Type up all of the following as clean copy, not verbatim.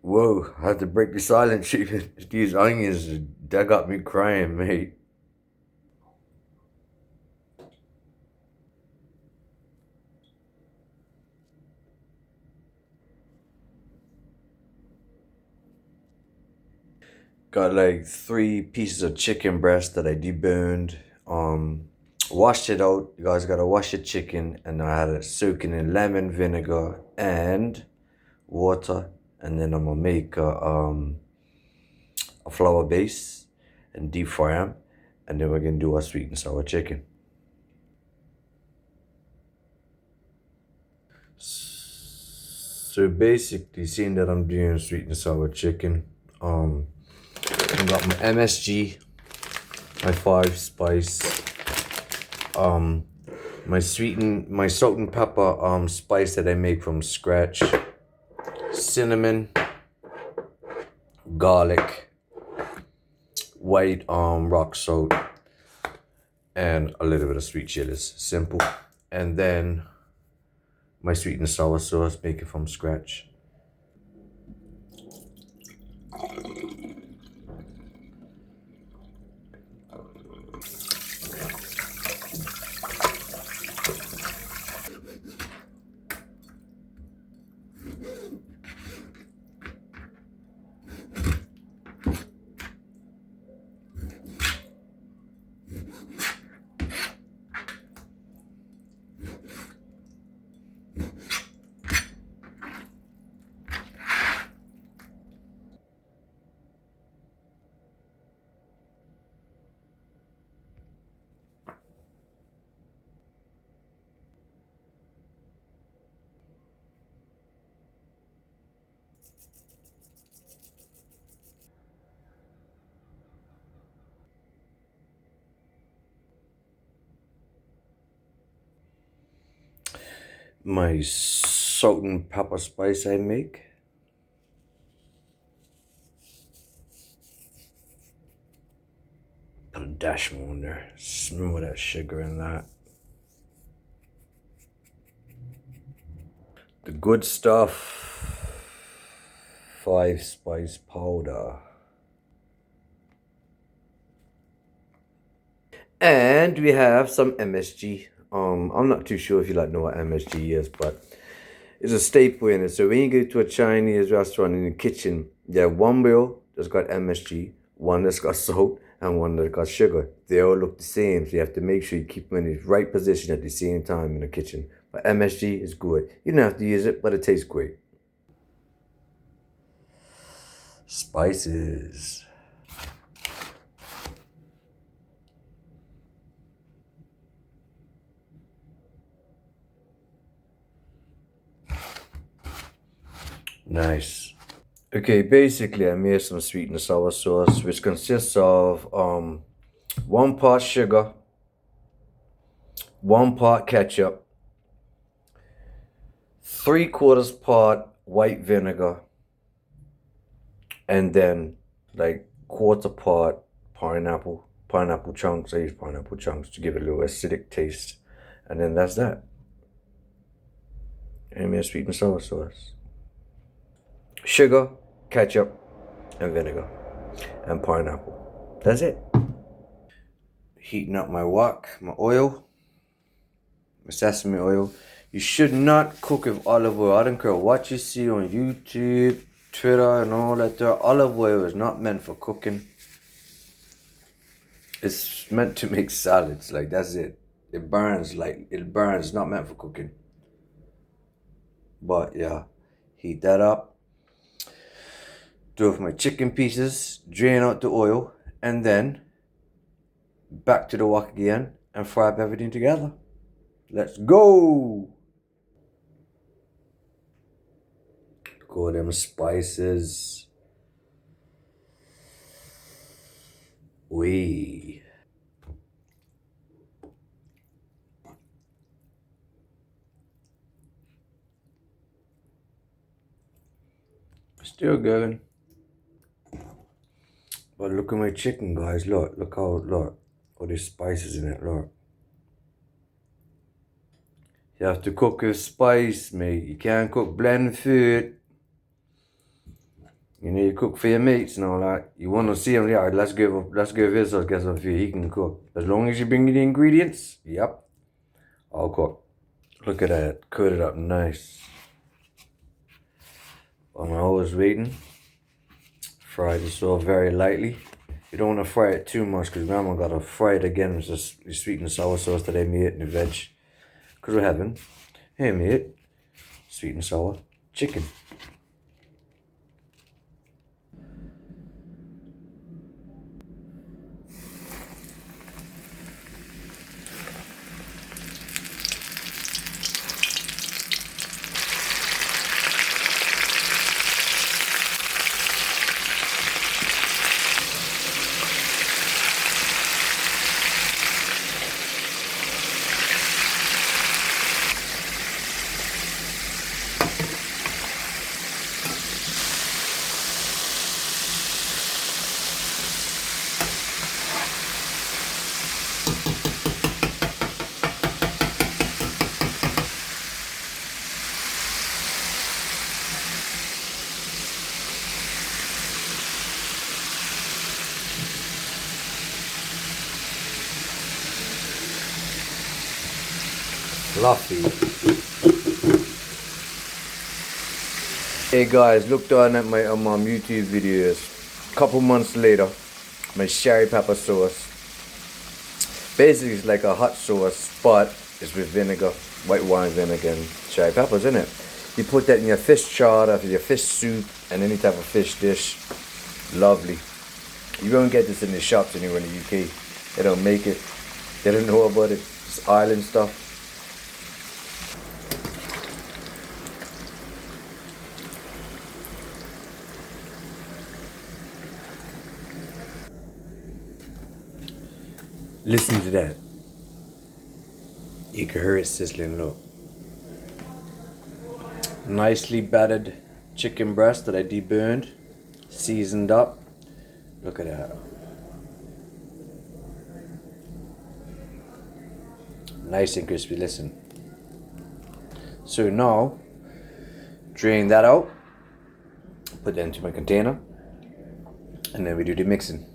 Whoa, I had to break the silence. These onions, that got me crying, mate. Got like 3 pieces of chicken breast that I deboned. Washed it out. You guys gotta wash your chicken, and I had it soaking in lemon vinegar and water, and then I'm gonna make a flour base and deep fry them, and then we're gonna do our sweet and sour chicken. So basically, seeing that I'm doing sweet and sour chicken, I got my MSG, my 5 spice, my salt and pepper spice that I make from scratch, cinnamon, garlic, white rock salt, and a little bit of sweet chilies. Simple. And then my sweet and sour sauce, make it from scratch. My salt and pepper spice I make. Put a dash more in there. Smell that sugar in that. The good stuff. 5 spice powder. And we have some MSG. I'm not too sure if you know what MSG is, but it's a staple in it. So when you go to a Chinese restaurant in the kitchen, you have one wheel that's got MSG, one that's got salt, and one that's got sugar. They all look the same, so you have to make sure you keep them in the right position at the same time in the kitchen. But MSG is good. You don't have to use it, but it tastes great. Spices. Nice. Okay, basically I made some sweet and sour sauce, which consists of 1 part sugar, 1 part ketchup, 3/4 part white vinegar, and then like 1/4 part pineapple chunks. I use pineapple chunks to give it a little acidic taste, and then that's that. And I made sweet and sour sauce. Sugar, ketchup, and vinegar, and pineapple. That's it. Heating up my wok, my oil, my sesame oil. You should not cook with olive oil. I don't care what you see on YouTube, Twitter, and all that there. Olive oil is not meant for cooking. It's meant to make salads. Like, that's it. It burns, not meant for cooking. But yeah, heat that up. Throw off my chicken pieces, drain out the oil, and then back to the wok again and fry up everything together. Let's go! Go them spices. Wee. Still going. But look at my chicken, guys. Look all these spices in it, look. You have to cook with spice, mate. You can't cook bland food. You know, you cook for your mates and all that. You want to see him, yeah, let's give his or get some food. He can cook. As long as you bring me the ingredients, yep, I'll cook. Look at that, cut it up nice. I'm always waiting. Fry this all very lightly. You don't want to fry it too much because Grandma got to fry it again with the sweet and sour sauce that I made in the veg. Because we're having, hey mate, sweet and sour chicken. Fluffy. Hey guys, look down at my YouTube videos. Couple months later, my sherry pepper sauce. Basically, it's like a hot sauce, but it's with vinegar, white wine vinegar, and cherry peppers in it. You put that in your fish chowder, your fish soup, and any type of fish dish. Lovely. You won't get this in the shops anywhere in the UK. They don't make it. They don't know about it. It's island stuff. Listen to that. You can hear it sizzling, look. Nicely battered chicken breast that I deburned, seasoned up. Look at that. Nice and crispy, listen. So now, drain that out, put that into my container, and then we do the mixing.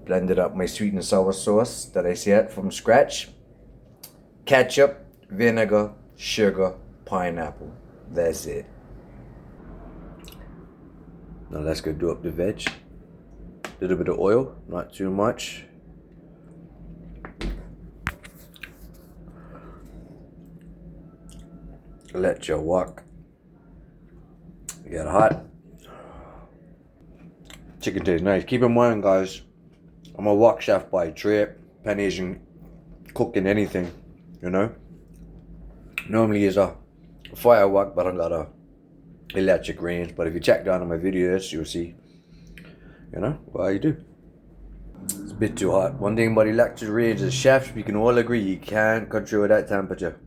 Blended up my sweet and sour sauce that I set from scratch. Ketchup, vinegar, sugar, pineapple. That's it. Now let's go do up the veg. A little bit of oil, not too much. Let your wok get hot. Chicken tastes nice. Keep in mind, guys, I'm a wok chef by trade. Pan-Asian cooking anything, you know. Normally is a fire wok, but I got a electric range. But if you check down on my videos, you'll see, you know, what I do. It's a bit too hot. One thing about electric range is chefs, we can all agree, you can't control that temperature.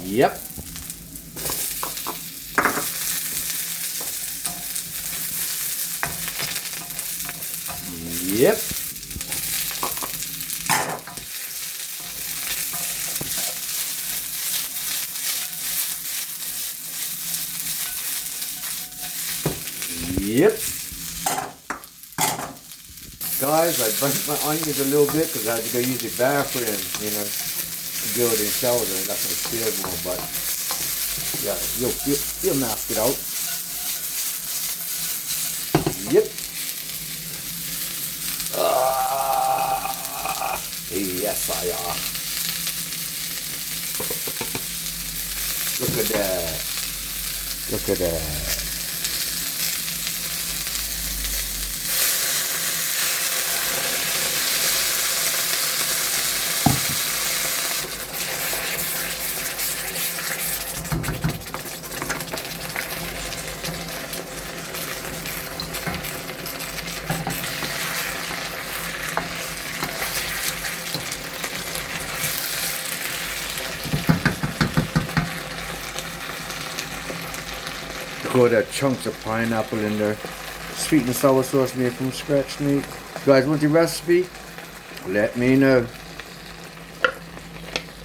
Yep. Yep. Yep. Guys, I burnt my onions a little bit because I had to go use the bathroom, you know. Go in the shower and I got some stairs more, but yeah, you'll mask it out. Yep. Yes, I are. Look at that. Look at that. Got chunks of pineapple in there. Sweet and sour sauce made from scratch, mate. You guys want the recipe? Let me know.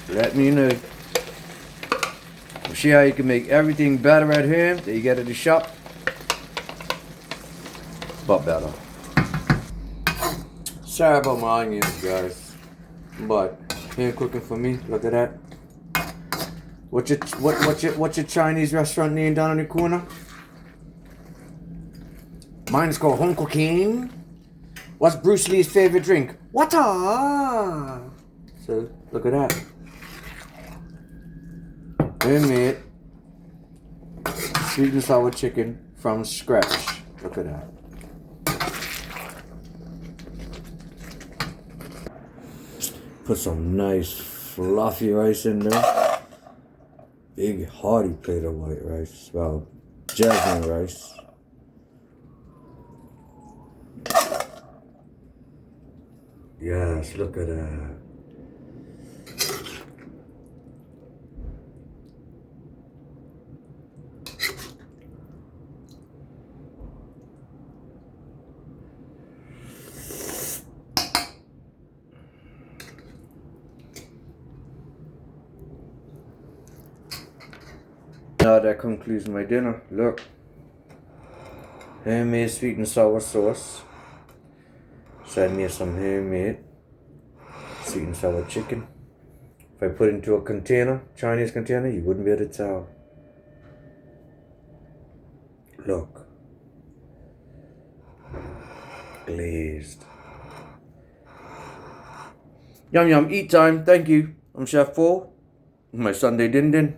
Let me know. See how you can make everything better at home that you get at the shop, but better. Sorry about my onions, guys, but here cooking for me. Look at that. What's your Chinese restaurant name down in the corner? Mine's called Hong Cooking. What's Bruce Lee's favorite drink? Water. So look at that. Homemade sweet and sour chicken from scratch. Look at that. Put some nice fluffy rice in there. Big hearty plate of white rice. Well, jasmine rice. Yes, look at that. Now that concludes my dinner. Look. Homemade sweet and sour sauce. So I made some homemade sweet and sour chicken. If I put it into a container, Chinese container, you wouldn't be able to tell. Look. Glazed. Yum yum, eat time. Thank you. I'm Chef Paul. My Sunday din din.